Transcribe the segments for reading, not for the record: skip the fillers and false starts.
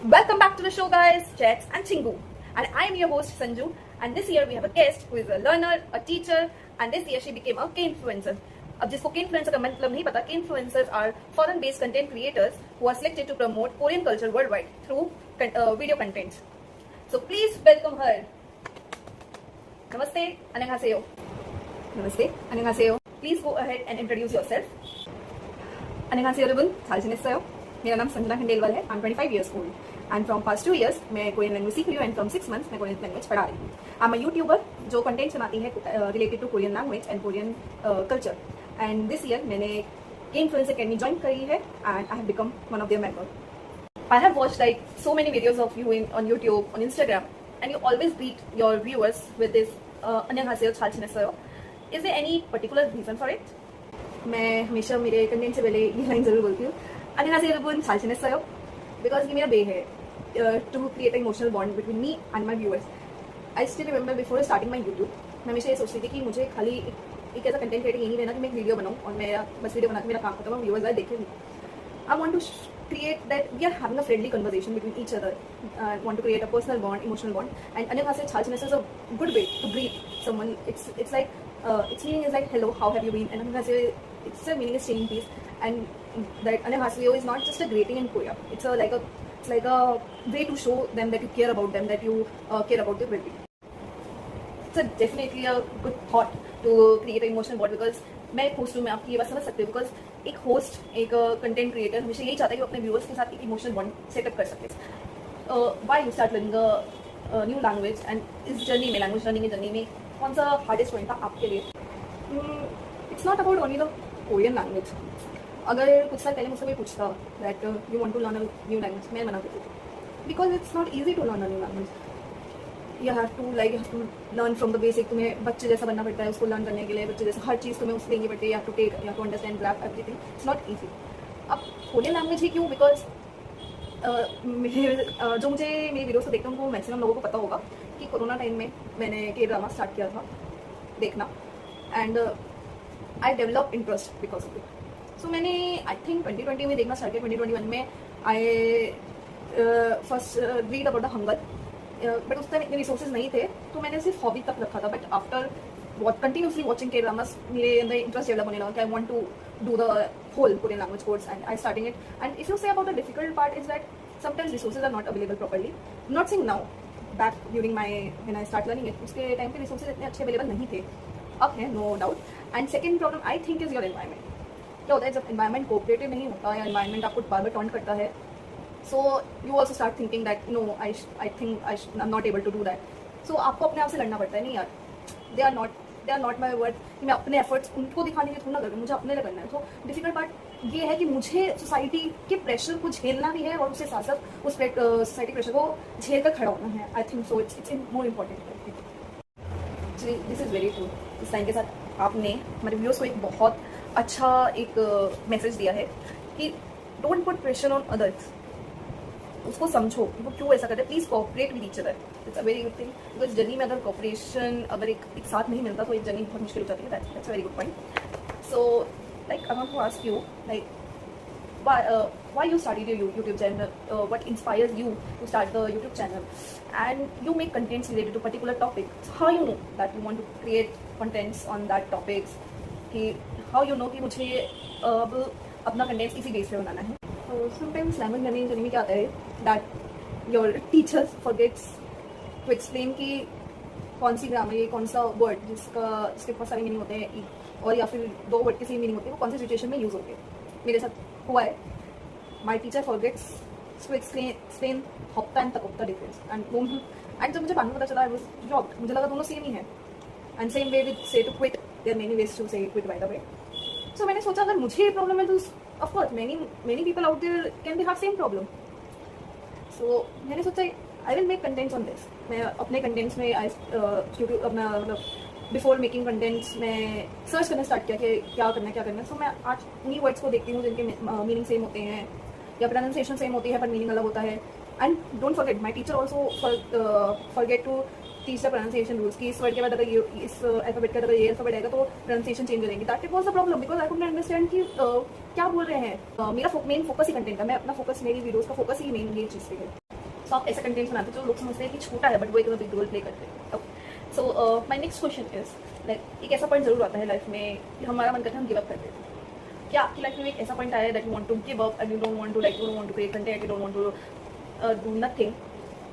Welcome back to the show, guys, Chats and Chingu. And I am your host, Sanju. And this year we have a guest who is a learner, a teacher, and this year she became a K-influencer. अब जिसको K-influencer का मतलब नहीं पता, K-influencers are foreign-based content creators who are selected to promote Korean culture worldwide through video content. So please welcome her. Namaste, annyeonghaseyo. Namaste, annyeonghaseyo. Please go ahead and introduce yourself. annyeonghaseyo 여러분, 잘 지냈어요? मेरा नाम संजना खंडेलवाल है. I'm 25 years old. And from past 2 years मैं Korean language सीख रही हूँ. And from 6 months मैं Korean language पढ़ा रही हूँ. I'm a YouTuber जो कंटेंट बनाती है related to Korean language and Korean culture. And this year मैंने K-influencer Academy join करी है and I have become one of their members. I have watched like so many videos of you on YouTube, on Instagram, and you always greet your viewers with this annyeonghaseyo, 잘 지냈어요. Is there any particular reason for it? मैं हमेशा मेरे content से पहले ये line जरूर बोलती हूँ, annyeonghaseyo 여러분, 잘 지냈어요, because ये मेरा वे है to create an emotional bond between me and my viewers. I still remember before starting my YouTube, मैं हमेशा ये सोचती थी कि मुझे खाली एक ऐसा कंटेंट क्रिएटर ये नहीं रहना कि मैं एक वीडियो बनाऊँ और मेरा बस वीडियो बना के मेरा काम खत्म हो, व्यूअर्स आए देखें. I want to create that we are having a friendly conversation between each other. I want to create a personal bond, emotional bond. And annyeonghaseyo, 잘 지냈어요 is a good way to greet someone. It's like its meaning is like hello, how have you been? And annyeonghaseyo, its meaning is staying in peace. And that annyeonghaseyo is not just a greeting in Korea. It's like a way to show them that you care about them, that you care about their well-being. It's definitely a good thought to create an emotional bond because मैं एक host हूँ, मैं आपकी ये बात समझ सकती हूँ. बिकॉज एक होस्ट, एक कंटेंट क्रिएटर हमेशा यही चाहता है कि वो अपने व्यूअर्स के साथ एक इमोशनल बॉन्ड सेटअप कर सके. Why you start learning a new language and इस जर्नी में, लैंग्वेज लर्निंग की जर्नी में कौन सा हार्डेस्ट पॉइंट था आपके लिए? It's not about only the Korean language. अगर कुछ साल पहले मुझसे कोई पूछता that you want to learn a new language, मैं मना करती थी because it's not easy to learn a new language. You have to learn from the basic. तुम्हें बच्चे जैसा बनना पड़ता है उसको लर्न करने के लिए. बच्चे जैसा हर चीज़ तुम्हें उससे लेनी पड़ती है. You have to take, you have to understand, grasp everything. It's not easy. अब कोरियन लैंग्वेज ही क्यों? बिकॉज जो मुझे मेरी वीडियोस को देखते हैं उनको मैक्सिमम लोगों को पता होगा कि कोरोना टाइम में मैंने के ड्रामा स्टार्ट किया था देखना. And I develop interest because of it. So मैंने आई थिंक 2020 में देखना स्टार्ट किया. 2021 में I first read about the hunger. But उस टाइम इतने रिसोर्सेज नहीं थे तो मैंने सिर्फ हॉबी तक रखा था. But after continuously watching K dramas मेरे अंदर इंटरेस्ट डेवलप होने लगा कि I want to do the whole Korean language course and I starting it. And if you say about the difficult part is that sometimes resources are not available properly. Not saying now, back during my when I start learning it, उसके time पे resources इतने अच्छे available नहीं थे. अब है, no doubt. And second problem I think is your environment. क्या होता है जब एनवायरमेंट कोऑपरेटिव नहीं होता या एनवायरमेंट आपको बार बार टॉन्ट करता है, so you also start thinking that no, I think I'm not able to do that. So आपको अपने आप से लड़ना पड़ता है. नहीं यार, they are not my word. कि मैं अपने एफर्ट्स उनको दिखाने के थोड़ा ना कर रही हूँ, मुझे अपने लिए करना है. तो डिफिकल्ट पार्ट ये है कि मुझे सोसाइटी के प्रेशर को झेलना भी है और उसके साथ साथ उस सोसाइटी प्रेशर को झेल कर खड़ा होना है. I think so it's more important. This is very true. इस टाइम के साथ आपने हमारे व्यूअर्स को एक बहुत अच्छा एक मैसेज दिया है कि don't put pressure on others. उसको समझो वो क्यों ऐसा करते हैं. Please cooperate with each other. It's a very good thing. Because journey में अगर कोऑपरेशन अगर एक साथ नहीं मिलता तो एक जर्नी बहुत मुश्किल हो जाती है. That's a very good point. So like I want to ask you like why you started your YouTube channel, what inspires you to start the YouTube channel, and you make contents related to particular topic. So how you know that you want to create contents on that topics? कि how you know कि मुझे अब अपना contents इसी base पे बनाना है. Sometimes language learning में क्या आता है that your teachers forgets to explain कि कौन सी ग्रामर है, कौन सा वर्ड जिसके बहुत सारे मीनिंग होते हैं और या फिर 2 वर्ड के सेम मीनिंग होते हैं वो कौन सी सिचुएशन में यूज़ होते हैं. मेरे साथ हुआ है. My teacher forgets to explain हॉप्ता एंड तकोप्ता डिफरेंस. एंड जब मुझे बाद में पता चला आई वाज शॉक्ड. मुझे लगा दोनों सेम ही है. And same way with say to quit. There many ways to say quit by the way. So मैंने सोचा अगर मुझे ये प्रॉब्लम है तो of course many people out there can be have same problem. So मैंने सोचा I will make contents on this. मैं अपने कंटेंट्स में यूट्यूब अपना मतलब बिफोर मेकिंग कंटेंट्स में सर्च करना स्टार्ट किया कि क्या करना है. सो मैं आज उन्हीं वर्ड्स को देखती हूँ जिनके मीनिंग सेम होते हैं या प्रोनाउंसिएशन सेम होती है पर मीनिंग अलग होता है. And don't forget my teacher also forget to teach the pronunciation rules कि इस वर्ड के बाद अगर ये इस अल्फाबेट का अगर ये अल्फाबेट आएगा तो प्रोनाउंसिएशन चेंज हो जाएगी. That it was the problem because I could not understand कि क्या बोल रहे हैं. मेरा मेन फोकस ही कंटेंट है. मैं अपना फोकस, मेरी वीडियोस का फोकस ही मेन ये चीज़ पे है. सो आप ऐसे कंटेंट्स बनाते हो जो लोग समझते हैं कि छोटा है बट वो एक बिग रोल प्ले करते हैं। Okay, so my next question is like एक ऐसा पॉइंट जरूर आता है लाइफ में कि हमारा मन करता है हम गिव अप कर देते हैं। क्या आपकी लाइफ में एक ऐसा पॉइंट आया है that you want to give up and you don't want to create content, you don't want to do nothing,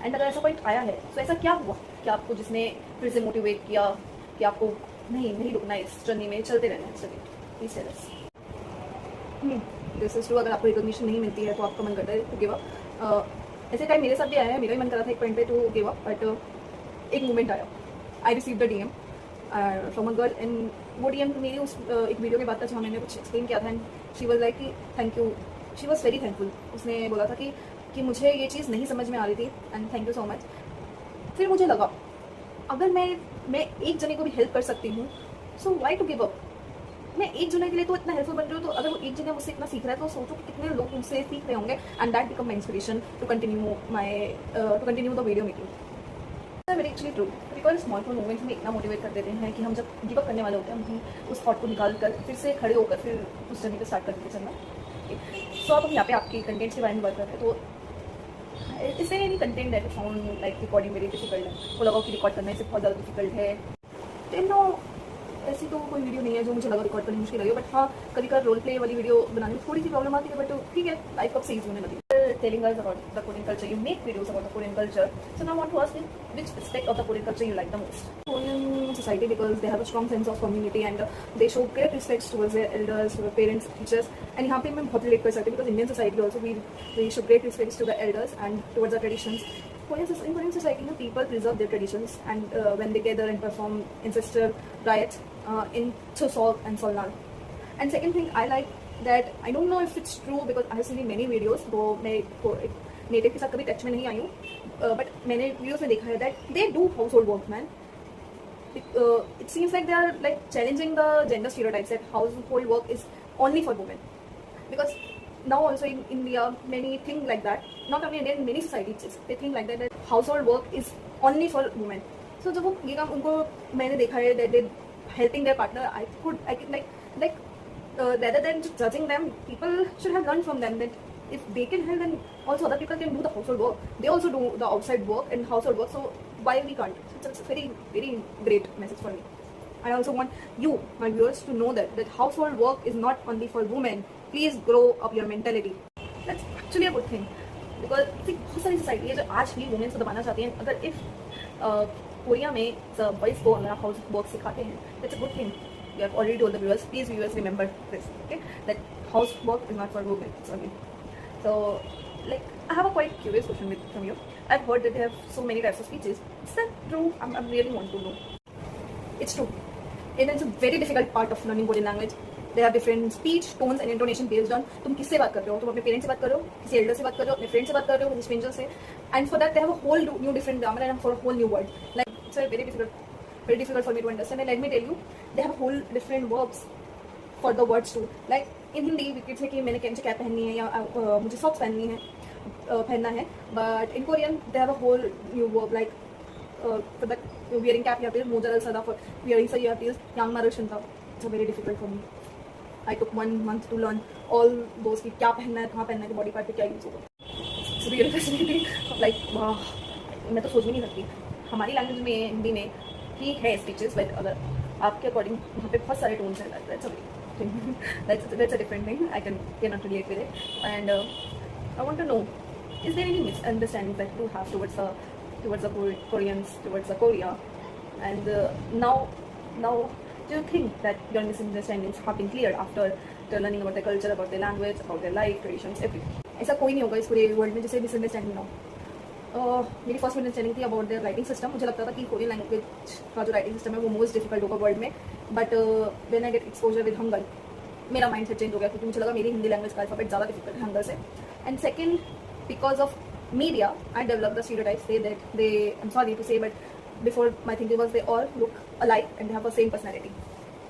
and अगर ऐसा पॉइंट आया है तो ऐसा क्या हुआ कि आपको जिसने फिर से मोटिवेट किया कि आपको नहीं रुकना है, इस जर्नी में चलते रहना है? चलिए please tell us. This is true, अगर आपको रिकॉग्निशन नहीं मिलती है तो आपका मन करता है टू गिव अप। ऐसे टाइम मेरे साथ भी आया है, मेरा ही मन करा था एक पॉइंट पे टू गिव अप, बट एक मोमेंट आया, I received the DM from a girl, and वो डीएम मेरी उस एक वीडियो के बाद था जहाँ मैंने कुछ एक्सप्लेन किया था, एंड शी वाज लाइक कि thank you, she was very thankful. उसने बोला था कि मुझे ये चीज़ नहीं समझ में आ रही थी and thank you so much. फिर मुझे लगा अगर मैं एक जने को भी हेल्प कर सकती हूँ सो वाई टू गिव अप। मैं एक जने के लिए तो इतना हेल्पफुल बन रही हूँ, तो अगर वो एक जने मुझसे इतना सीख रहा है तो सोचो कि कितने लोग मुझसे सीख रहे होंगे, and that become my inspiration to continue the video making. Very actually true, because small small movements में इतना मोटिवेट कर देते हैं कि हम जब गिव अप करने वाले होते हैं हम उस थॉट को निकाल कर फिर से खड़े होकर फिर उस जर्नी को स्टार्ट करके चलना। सो अब हम यहाँ पे आपकी कंटेंट्स के बारे में बात कर रहे हैं, तो इससे any content that sound like recording very difficult है, वो लगा कि रिकॉर्ड करना इससे बहुत ज़्यादा डिफिकल्ट है, तो नो ऐसी तो कोई वीडियो नहीं है जो मुझे लगा रिकॉर्ड करनी मुश्किल लगी, बट हाँ कभी कभी रोल प्ले वाली वीडियो बनाने में थोड़ी सी प्रॉब्लम आती है, बट ठीक है, लाइफ कब से ईजी होने लगी। Telling us about the Korean culture, you make videos about the Korean culture. So now I want to ask you, which aspect of the Korean culture you like the most? Korean society, because they have a strong sense of community and they show great respect towards their elders, to their parents, teachers. And यहाँ पे मैं बहुत relate कर सकती हूँ because Indian society also we show great respect to the elders and towards the traditions. In Korean society, people preserve their traditions and when they gather and perform ancestral rites in Chuseok and Seollal. And second thing I like that I don't know if it's true because I have seen in many videos, तो मैं native के साथ कभी touch में नहीं आई हूँ, but मैंने videos में देखा है that they do household work, man. It seems like they are like challenging the gender stereotypes that household work is only for women, because now also in India many think like that, not only India, in many societies they think like that household work is only for women. So जब वो ये काम उनको मैंने देखा है that they helping their partner, I can like rather than just judging them, people should have learned from them that if they can help, then also other people can do the household work. They also do the outside work and household work, so why we can't? So it's a very, very great message for me. I also want you, my viewers, to know that household work is not only for women. Please grow up your mentality. That's actually a good thing, because बहुत सारी society है जो आज भी women's को दबाना चाहती हैं। अगर इफ कोरिया में बॉयज़ को हाउस वर्क सिखाते हैं, that's a good thing. You have already told the viewers, please viewers remember this, okay, that housework is not for women, sorry. So like I have a quite curious question from you. I've heard that they have so many types of speeches. Is that true? I really want to know. It's true, and it's a very difficult part of learning Korean language. They have different speech, tones and intonation based on तुम किससे बात कर रहे हो, तुम अपने parents से बात कर रहे हो, किसी एल्डर से बात कर रहे हो, अपने फ्रेंड से बात कर रहे हो, किसी स्ट्रेंजर से, and for that they have a whole new different grammar and for a whole new word. Like it's a very difficult for me to understand, and let me tell you, they have whole different verbs for the words too. Like in Hindi we could say कि मैंने कैंची cap पहननी है या मुझे socks पहनना है, but in Korean they have a whole new verb, like for that wearing cap you have to use moja sada, for wearing sa you have to use yangmaru shunta. It's very difficult for me. I took 1 month to learn all those कि क्या पहनना है, कहाँ पहनना है, body part पे क्या use होगा. It's really fascinating. Like वाह, मैं तो सोच भी नहीं सकती. हमारी लैंग्वेज में हिंदी में ठीक है स्पीचेस, बट अगर आपके अकॉर्डिंग वहाँ पे बहुत सारे टोन्स हैं, that's a different thing. I cannot relate with it, and I want to know, is there any misunderstandings that you have towards the Koreans, towards the Korea, and now do you think that your misunderstandings have been cleared after learning about their culture, about their language, about their life, traditions, everything? ऐसा कोई नहीं होगा इस पूरे world में जिसे misunderstanding ना हो. मेरी फर्स्ट अंडरस्टैंडिंग थी अबाउट देयर राइटिंग सिस्टम. मुझे लगता था कि कोरियन लैंग्वेज का जो राइटिंग सिस्टम है वो मोस्ट डिफिकल्ट होगा वर्ल्ड में, but when I get exposure with Hangal मेरा माइंड सेट चेंज हो गया, क्योंकि मुझे लगा मेरी हिंदी लैंग्वेज का अल्फाबेट ज़्यादा डिफिकल्ट है हंगल से. And second, because of media I develop the stereotypes they I am sorry to say, but before my thinking was they all look alike and they have the same personality.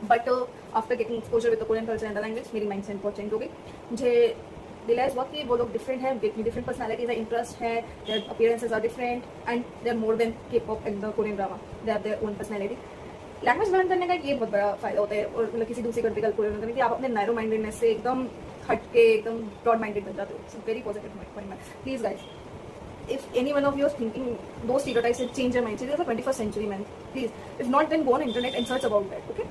But after getting exposure with the Korean culture and the language मेरी mind set बहुत change हो गई. मुझे realise हुआ कि वो लोग different है, डिफरेंट पर्सनैलिटीज है, इंटरेस्ट है, their appearances are different and they are more than K pop and the Korean drama. They have their own personality. Language learn करने का ये बहुत बड़ा फायदा होता है, और मतलब किसी दूसरी कंट्री का कोरियन करने की आप अपने नैरो माइंडेडनेस से एकदम हट के एकदम ब्रॉड माइंडेड बन जाते हो. It's very positive point. Please guys, if any one of you is thinking those stereotypes will change your mind. It's the 21st century, man. Please, if not, then go on internet and search about that. Okay,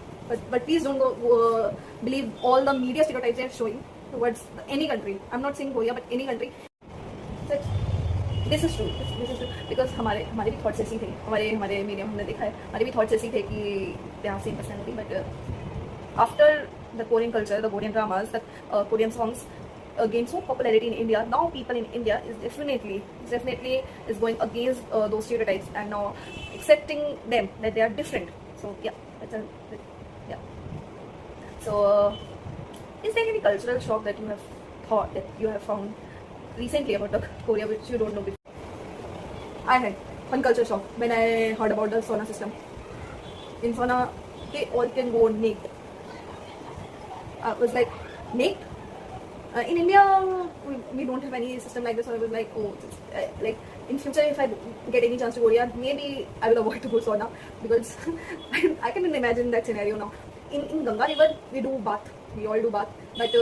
but please don't go believe all the media stereotypes they are showing towards any country. I'm not saying Korea, but any country. So this is true. This is true because हमारे भी thoughts ऐसी थे. हमारे medium हमने देखा है. हमारे भी थॉट्स ऐसी थे कि they have same personality, but after the Korean culture, the Korean dramas, the Korean songs gained so popularity in India. Now people in India is definitely is going against those stereotypes and now accepting them that they are different. So yeah, yeah. So is there any cultural shock that you have thought that you have found recently about the Korea which you don't know before? I had one culture shock when I heard about the sauna system. In sauna, they all can go naked. I was like, naked? In India, we don't have any system like this. So I was like, oh, like in future, if I get any chance to go Korea, maybe I will avoid to go sauna because I can imagine that scenario now. In Ganga River, we do bath. We all do bath. But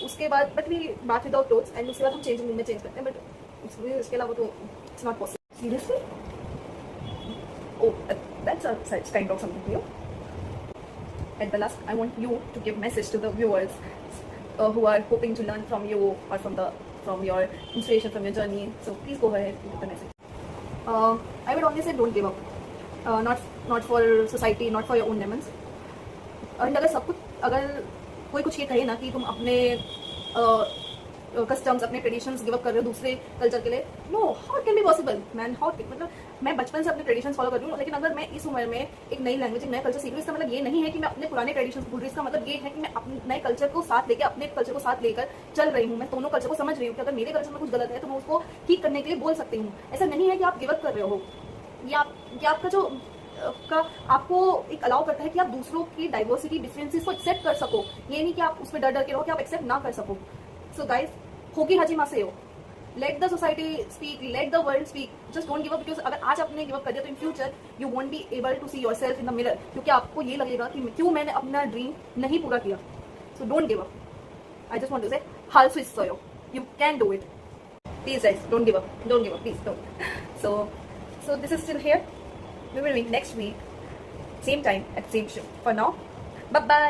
उसके बाद, but we bath without clothes and उसके बाद हम changing room में change करते हैं. But इसके अलावा तो it's not possible. Seriously? Oh, that's a such kind of something new. At the last, I want you to give message to the viewers who are hoping to learn from you or from your inspiration, from your journey. So please go ahead with the message. I would only say don't give up. Not for society, not for your own demons. And अगर कोई कुछ ये कहे ना कि तुम अपने customs अपने ट्रेडिशंस गिव अप कर रहे हो दूसरे कल्चर के लिए, no, how can be possible man, how, मतलब मैं बचपन से अपने ट्रेडिशंस फॉलो कर रही हूँ, लेकिन अगर मैं इस उम्र में एक नई लैंग्वेज, एक नया कल्चर सीख रही हूँ, इसका मतलब ये नहीं है कि मैं अपने पुराने ट्रेडिशंस भूल रही हूँ. इसका मतलब ये है कि मैं अपने नए कल्चर को साथ लेकर, अपने कल्चर को साथ लेकर चल रही हूँ. मैं दोनों कल्चर को समझ रही हूँ कि अगर मेरे कल्चर में कुछ गलत है तो मैं उसको ठीक करने के लिए बोल सकती हूँ. ऐसा नहीं है कि आप गिव अप कर रहे हो. ये आपका जो आपको एक अलाउ करता है कि आप दूसरों की डाइवर्सिटी, डिफरेंसेस को एक्सेप्ट कर सको. ये नहीं कि आप उसमें डर के रहो कि आप एक्सेप्ट ना कर सको. सो गाइस, होगी हाजिमा से हो, let the society speak, let the world speak, just don't give up. Because अगर आज आपने गिव अप कर दिया तो in future you won't be able to see yourself in the mirror, क्योंकि आपको ये लगेगा कि क्यों मैंने अपना ड्रीम नहीं पूरा किया. So don't give up. I just want to say हाल स्विच सोयो, you can do it. Please guys, don't give up, please don't. So this is still here. We will meet next week, same time at same show. For now, bye bye.